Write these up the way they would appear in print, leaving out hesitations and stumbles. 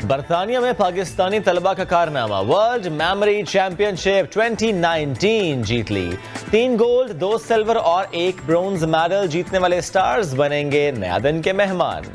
बरतानिया में पाकिस्तानी तलबा का कारनामा, वर्ल्ड मेमोरी चैंपियनशिप 2019 जीत ली। 3 गोल्ड, 2 सिल्वर और 1 ब्रोंज मेडल जीतने वाले स्टार्स बनेंगे नया दिन के मेहमान।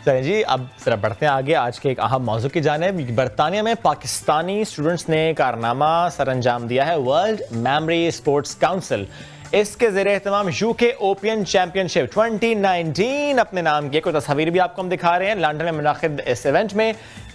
चलिए जी, अब जरा बढ़ते हैं आगे आज के एक अहम मौजू की जानिब। बरतानिया में पाकिस्तानी स्टूडेंट्स ने कारनामा सर अंजाम दिया है। वर्ल्ड मेमोरी स्पोर्ट्स काउंसिल इसके ज़ेरे एहतमाम यूके ओपन चैंपियनशिप 2019 अपने नाम की कोई तस्वीर भी आपको हम दिखा रहे हैं। लंदन में मुनक़िद इस इवेंट में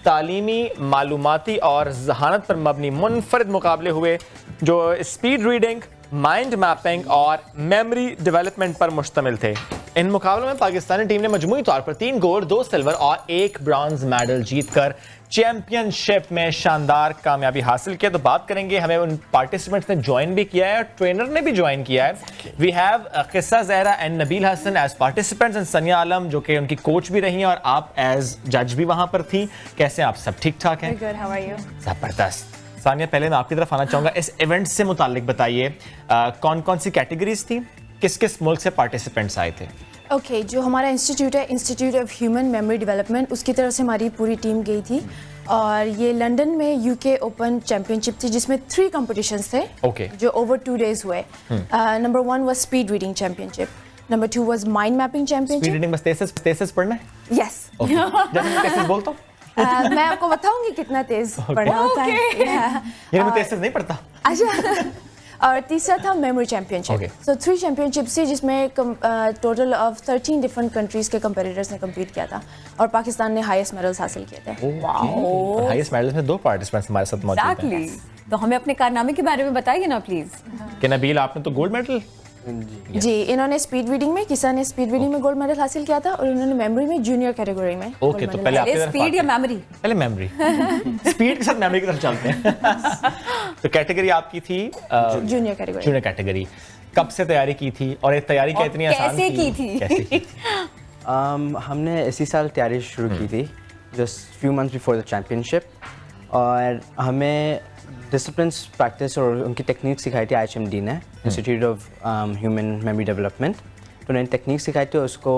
तालीमी, मालूमाती और जहानत पर मबनी मुनफरिद मुकाबले हुए जो स्पीड रीडिंग, माइंड मैपिंग और मेमोरी डेवलपमेंट पर मुश्तमिल थे। इन मुकाबलों में पाकिस्तानी टीम ने मजमूई तौर पर 3 गोल्ड, 2 सिल्वर और 1 ब्रॉन्ज मेडल जीतकर चैंपियनशिप में शानदार कामयाबी हासिल की। तो बात करेंगे, हमें उन पार्टिसिपेंट्स ने ज्वाइन भी किया है और ट्रेनर ने भी ज्वाइन किया है। We have Kissa Zahra and Nabeel Hasan as participants and Saniya Alam जो कि उनकी कोच भी रही हैं और आप एज जज भी वहां पर थी। कैसे हैं आप? सब ठीक ठाक हैं? जबरदस्त। सानिया, पहले मैं आपकी तरफ आना चाहूँगा, इस इवेंट से मुतालिक बताइए कौन कौन सी कैटेगरीज थी, किस किस मुल्क से पार्टिसिपेंट्स आए थे? ओके, जो हमारा इंस्टीट्यूट है, institute of human memory development, उसकी तरफ से हमारी पूरी टीम गई थी और ये लंदन में यूके ओपन चैंपियनशिप थी जिसमें 3 कॉम्पिटिशंस थे जो ओवर 2 डेज हुए। Number 1 was speed reading championship, number 2 was mind mapping championship. Speed reading बस तेज पढ़ना है? यस। जब मैं तेज बोलता हूँ मैं आपको बताऊंगी कितना तेज पढ़ना होता है। ये मैं तेज नहीं पढ़ता। अच्छा। और तीसरा था मेमोरी चैंपियनशिप। सो 3 चैंपियनशिप थी जिसमें टोटल ऑफ 13 डिफरेंट कंट्रीज के कंपेटिटर्स ने कम्पीट किया था और पाकिस्तान ने हाईएस्ट मेडल्स हासिल किए थे। वाओ, हाईएस्ट मेडल्स में 2 पार्टिसिपेंट्स हमारे साथ मौजूद हैं। तो हमें अपने कारनामे के बारे में बताइए ना प्लीज। कि नबील, आपने तो गोल्ड मेडल जी, इन्होंने स्पीड रीडिंग में, किसा ने स्पीड रीडिंग में गोल्ड मेडल हासिल किया था और इन्होंने मेमोरी में जूनियर कैटेगरी में। ओके, तो पहले स्पीड या मेमोरी? पहले मेमोरी। स्पीड के साथ मेमोरी की तरफ चलते हैं। तो कैटेगरी आपकी थी जूनियर कैटेगरी। Junior category. कब से तैयारी की थी और ये तैयारी क्या इतनी आसान कैसे की थी? हमने इसी साल तैयारी शुरू की थी, just few months before the championship. और हमें डिसिप्लिन्स, प्रैक्टिस और उनकी टेक्निक सिखाई थी IHMD ने, institute of human memory development. तो उन्होंने टेक्निक सिखाई थी, उसको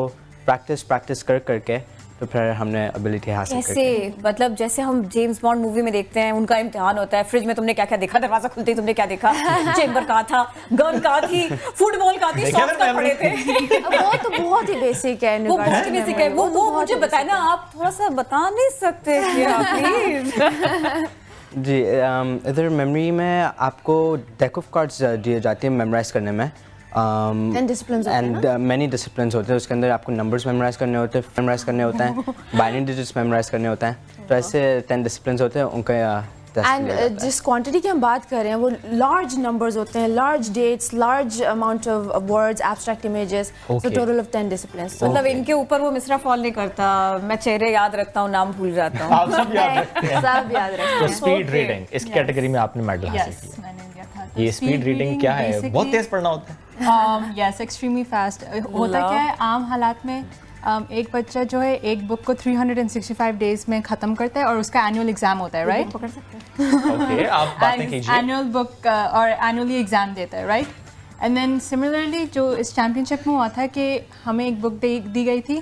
प्रैक्टिस करके तो फिर हमने एबिलिटी हासिल की। कैसे? मतलब जैसे हम जेम्स बॉन्ड मूवी में देखते हैं, उनका इम्तिहान होता है, फ्रिज में तुमने क्या क्या देखा, दरवाजा खुलते ही तुमने क्या देखा, चेंबर कहाँ था, गन कहाँ थी, फुटबॉल कहाँ थी, सॉफ्ट कहाँ पड़े थे। वो तो बहुत ही बेसिक है। वो बहुत ही बेसिक है। वो मुझे बताए ना, आप थोड़ा सा बता नहीं सकते क्या प्लीज? जी, इधर मेमोरी में आपको डेक ऑफ कार्ड्स दिए जाते हैं मेमोराइज करने में। एंड मैनी डिसिप्लिन्स होते हैं, उसके अंदर आपको नंबर्स मेमोराइज करने होते हैं, बाइनरी डिजिट्स मेमोराइज करने होते हैं। तो ऐसे 10 डिसिप्लिन्स होते हैं उनका। एंड जिस क्वांटिटी की हम बात कर रहे हैं वो लार्ज नंबर्स होते हैं, large dates, large amount of words, abstract images, so total of 10 disciplines. मतलब इनके ऊपर वो मिसरा फॉल नहीं करता, मैं चेहरे याद रखता हूँ, नाम भूल जाता हूँ। आप सब याद रखते हैं। सब याद रखते हैं। स्पीड रीडिंग इस कैटेगरी में आपने मेडल हासिल किया। मैंने दिया था। ये स्पीड रीडिंग क्या है? बहुत तेज पढ़ना होता है? Yes, extremely fast. होता क्या है, आम हालात में एक बच्चा जो है एक बुक को 365 डेज में ख़त्म करता है और उसका एनुअल एग्जाम होता है, राइट? ओके, आप बातें कीजिए। एनुअल बुक और एनुअली एग्जाम देता है, राइट? एंड देन सिमिलरली जो इस चैंपियनशिप में हुआ था कि हमें एक बुक दी गई थी,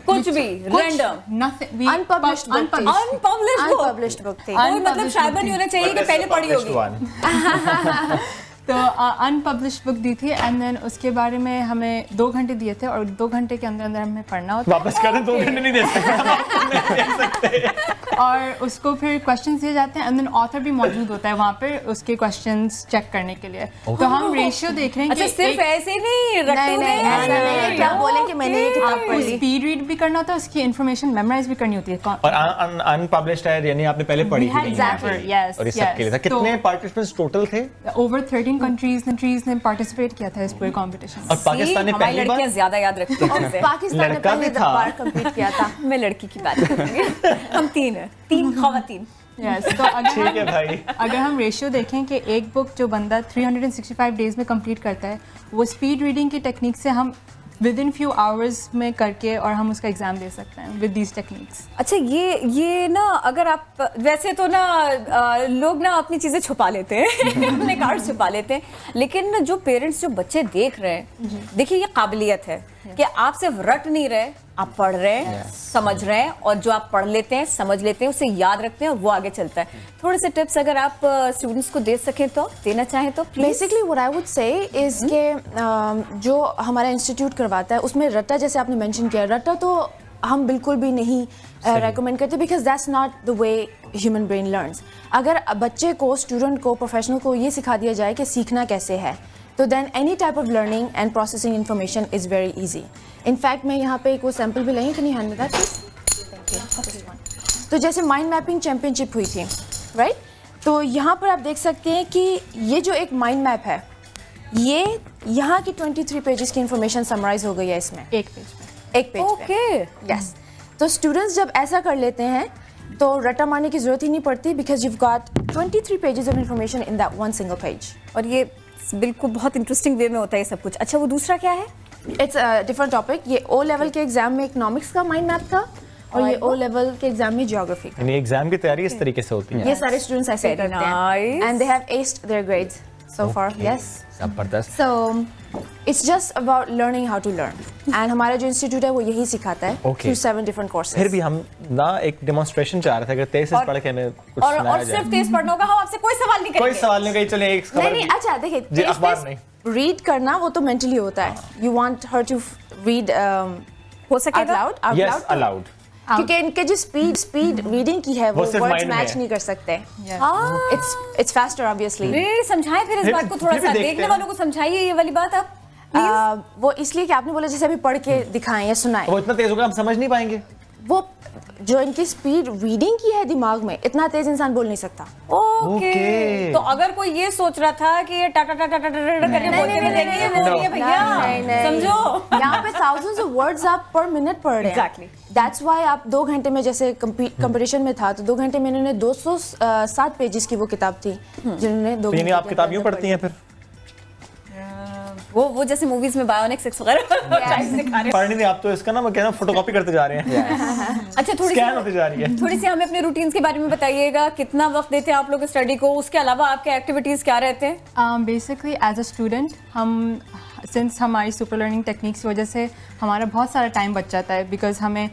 कुछ भी रैंडम, नथिंग, अनपब्लिश्ड बुक थी। मतलब शायद नहीं होना चाहिए कि पहले पढ़ी होगी। तो अनपब्लिश्ड बुक दी थी एंड देन उसके बारे में हमें 2 घंटे दिए थे और 2 घंटे के अंदर हमें पढ़ना होता है। वापस कर दें, 2 घंटे नहीं दे सकते। और उसको फिर क्वेश्चंस दिए जाते हैं एंड देन ऑथर भी मौजूद होता है वहाँ पर उसके क्वेश्चंस चेक करने के लिए। तो हम रेशियो देख रहे हैं कि सिर्फ ऐसे नहीं रट्टू नहीं, क्या बोलें कि मैंने ये किताब पढ़ ली। स्पीड रीड भी करना होता है, उसकी इन्फॉर्मेशन मेमोराइज भी करनी होती है। और अनपब्लिश्ड है यानी आपने पहले पढ़ी थी? यस। और इस सब के लिए था। कितने पार्टिसिपेंट्स टोटल थे? ओवर 13 कंट्रीज ने पार्टिसिपेट किया था इस पूरे कंपटीशन। और पाकिस्तान ने पहली बार, ज्यादा याद रखती हैं। पाकिस्तान ने पहली बार कम्पीट किया था। मैं लड़की की बात कर रही हूँ। हम 3 खवातीन। यस, तो अगर हम रेशियो देखें कि एक बुक जो बंदा 365 डेज में कंप्लीट करता है, वो स्पीड रीडिंग की टेक्निक से हम विद इन फ्यू आवर्स में करके और हम उसका एग्जाम दे सकते हैं विद दीज टेक्निक्स। अच्छा, ये ना अगर आप वैसे तो ना लोग ना अपनी चीजें छुपा लेते हैं अपने कार्ड छुपा लेते हैं, लेकिन जो पेरेंट्स जो बच्चे देख रहे हैं, देखिए ये काबिलियत है कि आप सिर्फ रट नहीं रहे, आप पढ़ रहे हैं, समझ रहे हैं, और जो आप पढ़ लेते हैं, समझ लेते हैं, उसे याद रखते हैं और वो आगे चलता है। थोड़े से टिप्स अगर आप स्टूडेंट्स को दे सकें तो, देना चाहें तो please. Basically what I would say is के जो हमारा इंस्टीट्यूट करवाता है उसमें रट्टा, जैसे आपने मेंशन किया, रट्टा तो हम बिल्कुल भी नहीं रेकमेंड करते, because that's not the way human brain learns. अगर बच्चे को, स्टूडेंट को, प्रोफेशनल को ये सिखा दिया जाए कि सीखना कैसे है, तो then any type of learning and processing information is very easy. In fact मैं यहाँ पे एक वो सैम्पल भी लाई, कि नहीं हैंड दैट। तो जैसे माइंड मैपिंग चैम्पियनशिप हुई थी, राइट? तो यहाँ पर आप देख सकते हैं कि ये जो एक माइंड मैप है, ये यहाँ की 23 पेजेस की इन्फॉर्मेशन समराइज हो गई है इसमें, एक पेज पे। Okay, yes. तो स्टूडेंट्स जब ऐसा कर लेते हैं तो रट्टा मारने की जरूरत ही नहीं पड़ती, because you've got 23 pages of information in that one single page. और ये बिल्कुल बहुत इंटरेस्टिंग वे में होता है ये सब कुछ। अच्छा, वो दूसरा क्या है? It's different topic. ये ओ लेवल के एग्जाम में इकोनॉमिक्स का माइंड मैप था, और ये ओ लेवल के एग्जाम में ज्योग्राफी का। यानी एग्जाम की तैयारी इस तरीके से होती है। ये सारे स्टूडेंट्स ऐसे ही करते हैं, and they have aced their grades so far. Yes. जबरदस्त। So it's just about learning how to learn. And हमारा जो इंस्टीट्यूट है वो यही सिखाता है through 7 different courses. फिर भी हम ना एक डेमोन्स्ट्रेशन चाह रहे थे, अगर तेज से पढ़ के हमें कुछ और सुनाया जाए। सिर्फ तेज पढ़ना होगा, हम आपसे कोई सवाल नहीं कोई करेंगे। सवाल नहीं, कहीं चले एक खबर नहीं, अच्छा देखिए, जी, अखबार नहीं। रीड करना वो तो मेंटली होता है। You want her to read हो out सकेगा? loud. Yes allowed. क्योंकि इनके जो स्पीड रीडिंग की है वो सिर्फ वर्ड्स mind में मैच है। नहीं कर सकते। हाँ, It's faster obviously. नहीं, समझाएं फिर इस फिर बात को थोड़ा भी सा, देखते देखने हैं। वालों को समझाइए ये वाली बात आप। वो इसलिए कि आपने बोला जैसे अभी पढ़ के दिखाएं या सुनाएं, वो इतना तेज होगा हम समझ नहीं पाएंगे। वो जो इनकी स्पीड रीडिंग की है दिमाग में, इतना तेज इंसान बोल नहीं सकता। ओके, तो अगर कोई ये सोच रहा था कि ये टा टा टा टा टा करके बोलते हुए देंगे, वो नहीं है भैया, समझो। यहाँ पे thousands of words आप per minute पढ़ रहे हैं। Exactly. That's why आप 2 घंटे में, जैसे कंपटीशन में था तो 2 घंटे में इन्होंने 207 पेजेस की वो किताब थी जिन्होंने 2 तो यानी घंटे आप के किताब अंदर यूं पढ़ती हैं फिर? वो जैसे मूवीज में बायोनिक्स वगैरह सिखा रहे हैं। पढ़नी नहीं, आप तो इसका ना मैं कह रहा हूं फोटोकॉपी करते जा रहे हैं। अच्छा, स्कैन होते जा रही है। थोड़ी सी हमें अपने रूटीन्स के बारे में बताइएगा। कितना वक्त देते हैं आप लोग स्टडी को? उसके अलावा आपके एक्टिविटीज क्या रहते हैं? बेसिकली एज अ स्टूडेंट हम सिंस हमारी सुपर लर्निंग टेक्निक्स की वजह से हमारा बहुत सारा टाइम बच जाता है, बिकॉज हमें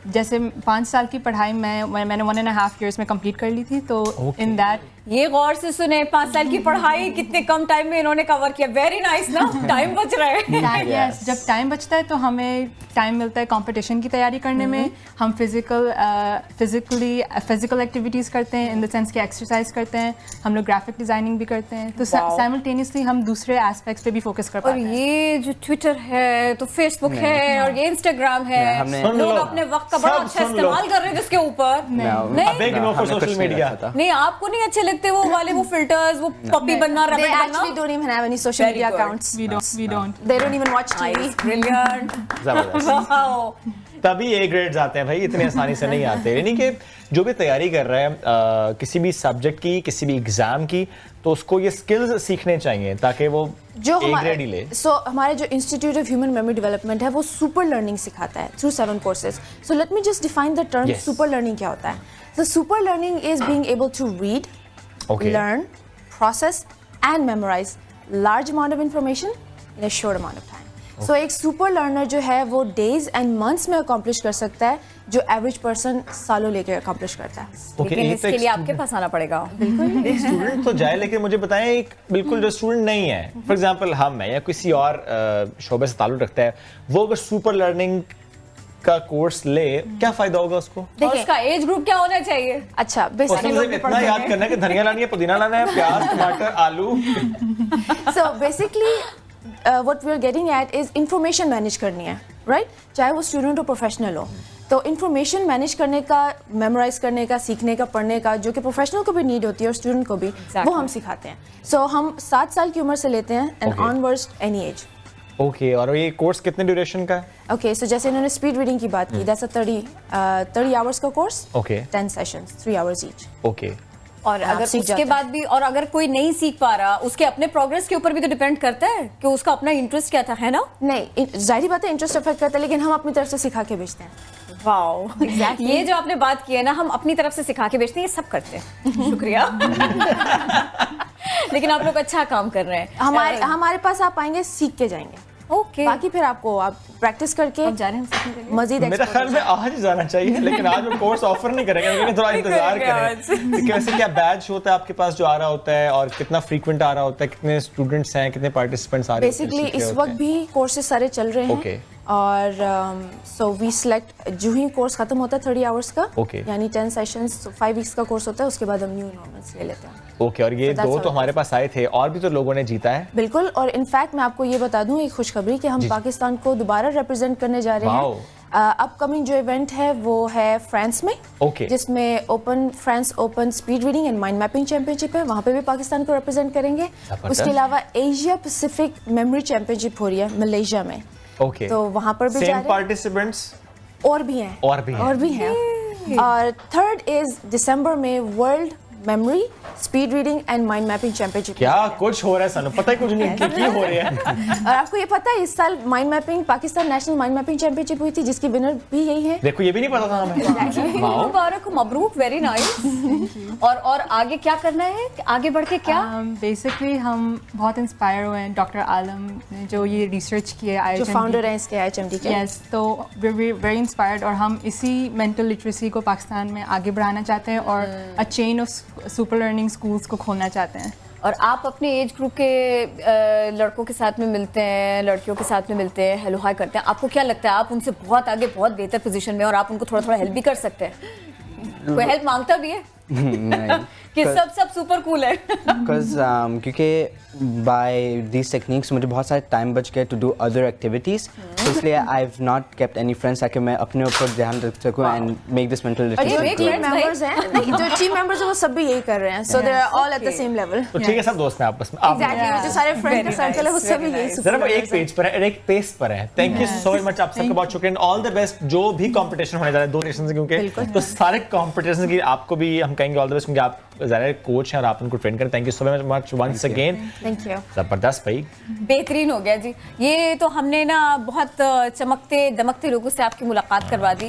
जैसे 5 साल की पढ़ाई मैंने 1.5 years में कंप्लीट कर ली थी, तो इन दैट ये गौर से सुने, 5 साल की पढ़ाई कितने कम टाइम में इन्होंने कवर किया। वेरी नाइस ना, टाइम बच रहा है। yes, जब टाइम बचता है तो हमें टाइम मिलता है कंपटीशन की तैयारी करने में। हम फिजिकल एक्टिविटीज़ करते हैं, इन द सेंस कि एक्सरसाइज करते हैं, हम लोग ग्राफिक डिजाइनिंग भी करते हैं, तो साइमल्टेनियसली हम दूसरे एस्पेक्ट्स पे भी फोकस कर और पाते हैं। ये जो ट्विटर है, तो फेसबुक है, और ये इंस्टाग्राम है, लोग अपने वक्त का बड़ा अच्छा इस्तेमाल कर रहे हैं जिसके ऊपर। Big no for social media. नहीं, आपको नहीं अच्छे लगते वो वाले वो फिल्टर्स, वो पपी बनना, They रैबिट actually बनना? don't even have any social Very media good. accounts. We don't. They don't even watch TV. Nice, brilliant. जबरदस्त। Wow. तभी A ग्रेड्स आते हैं भाई, इतने आसानी से नहीं आते। यानी कि जो भी तैयारी कर रहा है किसी भी सब्जेक्ट की, किसी भी एग्जाम की, तो उसको ये स्किल्स सीखने चाहिए ताकि वो जो A ग्रेड ही ले। हमारे जो institute of human memory development है वो सुपर लर्निंग सिखाता है through 7 courses. So let me just define the term Yes. Super learning क्या होता है। So super learning is being able to read, Okay. learn, process and memorize large amount of information in a short amount of time. So एक super learner जो है वो days and months में accomplish कर सकता है, जो average person सालों लेके accomplish करता है। Okay, लेकिन एक इसके लिए आपके पास आना पड़ेगा। एक स्टूडेंट तो जाए, लेकिन मुझे बताएं एक बिल्कुल जो स्टूडेंट नहीं है, फॉर एग्जांपल हम है या किसी और शोबे से ताल्लुक रखता है, वो अगर सुपर लर्निंग का कोर्स ले, क्या फायदा होगा उसको? और उसका एज ग्रुप क्या होना चाहिए? अच्छा, उसमें basically सिर्फ इतना याद करना है कि धनिया लानी है, पुदीना लाना है, प्याज, टमाटर, आलू। so basically what we are getting at is information manage करनी है, right? चाहे वो स्टूडेंट हो, प्रोफेशनल हो, तो इंफॉर्मेशन मैनेज करने का, मेमोराइज करने का, सीखने का, पढ़ने का, जो कि प्रोफेशनल को भी नीड होती है और स्टूडेंट को भी, वो हम सिखाते हैं। सो हम 7 साल की उम्र से लेते हैं and Okay. Onwards any as. Okay, और ये कोर्स कितने ड्यूरेशन का है? ओके, सो जैसे इन्होंने स्पीड रीडिंग की बात की, दैट्स अ 30 आवर्स का course, Okay. 10 sessions, 3 hours each. Okay, और अगर सीख उसके जाते हैं। बाद भी, और अगर कोई नहीं सीख पा रहा, उसके अपने प्रोग्रेस के ऊपर भी तो डिपेंड करता है कि उसका अपना इंटरेस्ट क्या था, है ना? नहीं, जाहिर बात है इंटरेस्ट अफेक्ट करता है, लेकिन हम अपनी तरफ से सिखा के भेजते हैं। वाओ, ये जो आपने बात की है ना, हम अपनी तरफ से सिखा के बेचते हैं, ये सब करते हैं। शुक्रिया। लेकिन आप लोग अच्छा काम कर रहे हैं। हमारे पास आप आएंगे, सीख के जाएंगे। ओके, बाकी फिर आप प्रैक्टिस करके अब जा रहे हैं हम सीखने के लिए? मजीद मेरा ख्याल में आज ही जाना चाहिए, लेकिन आज वो कोर्स ऑफर नहीं करेंगे, लेकिन थोड़ा इंतजार करें कि कैसे क्या बैच होता है आपके पास जो आ रहा होता है, और कितना फ्रीक्वेंट आ रहा होता है, कितने स्टूडेंट्स हैं, कितने पार्टिसिपेंट्स आ रहे हैं। बेसिकली इस वक्त भी कोर्सेज सारे चल रहे हैं। Okay. और सो वी सिलेक्ट, जो ही कोर्स खत्म होता है 30 आवर्स का, Okay. यानी 10 सेशंस 5 वीक्स का कोर्स होता है, उसके बाद हम न्यू नॉर्मल्स ले लेते हैं। ओके, और ये So that's दो how तो it हमारे पास आए थे, और भी तो लोगों ने जीता है। बिल्कुल, और इनफैक्ट मैं आपको ये बता दूं एक खुशखबरी कि हम जी। पाकिस्तान को दोबारा रिप्रेजेंट करने जा रहे Wow. हैं। अपकमिंग जो इवेंट है वो है फ्रांस में, Okay. जिसमें France open speed reading and mind mapping championship है, वहाँ पे भी पाकिस्तान को रिप्रेजेंट करेंगे। जबरदस्त। उसके अलावा एशिया पैसिफिक मेमोरी चैंपियनशिप हो रही है मलेशिया में, ओके, तो वहाँ पर भी जा सेम रहे हैं। पार्टिसिपेंट्स और भी हैं, और भी हैं। और 3rd इज दिसंबर में world memory speed reading and mind mapping championship. क्या कुछ हो रहा है, सानू पता ही कुछ नहीं कि हो रहा है। और आपको ये पता है इस साल mind mapping Pakistan national mind mapping championship हुई थी, जिसकी विनर भी यही है। देखो, ये भी नहीं पता था हमें। वाओ, मुबारक, मबरूक, वेरी नाइस। और आगे क्या करना है, आगे बढ़ के क्या? बेसिकली हम बहुत इंस्पायर हुए हैं डॉक्टर आलम ने जो ये रिसर्च की है, जो फाउंडर है इसके IHMD के। यस, तो वी वेरी इंस्पायर्ड, और हम इसी मेंटल लिटरेसी को पाकिस्तान में आगे बढ़ाना चाहते हैं और a chain of super learning schools को खोलना चाहते हैं। और आप अपने एज ग्रुप के लड़कों के साथ में मिलते हैं, लड़कियों के साथ में मिलते हैं, हेलो हाय करते हैं, आपको क्या लगता है आप उनसे बहुत आगे, बहुत बेहतर पोजीशन में, और आप उनको थोड़ा थोड़ा हेल्प भी कर सकते हैं? कोई हेल्प मांगता भी है नहीं, कि सब सुपर कूल है? बिकॉज क्योंकि बाय दीज टेक्निक्स मुझे बहुत सारे टाइम बच गए टू डू अदर एक्टिविटीज, तो इसलिए I have not kept any friends ताकि मैं अपने ऊपर ध्यान रख सकूं एंड मेक दिस मेंटल और जो make टीम friends, मेंबर्स हैं, नहीं, जो टीम मेंबर्स हैं वो सब भी यही कर रहे हैं, so they are all at the same level. तो ठीक है, सब दोस्त हैं आपस में। आप एग्जैक्टली, जो सारे फ्रेंड का सर्कल है वो सभी यही जरा वो एक पेज पर है, एक पेज पर है। थैंक यू सो मच, आप सबका बहुत शुक्रिया, ऑल द बेस्ट। जो भी कंपटीशन होने जा रहा है 2 नेशंस के, क्योंकि तो सारे कंपटीशन की आपको भी हम कहेंगे ऑल द बेस्ट, क्योंकि आप ज़रा कोच हैं और आप उनको ट्रेन करें। Thank you so much once again. Thank you. जबरदस्त भाई, बेहतरीन हो गया जी। ये तो हमने ना बहुत चमकते दमकते लोगों से आपकी मुलाकात करवा दी।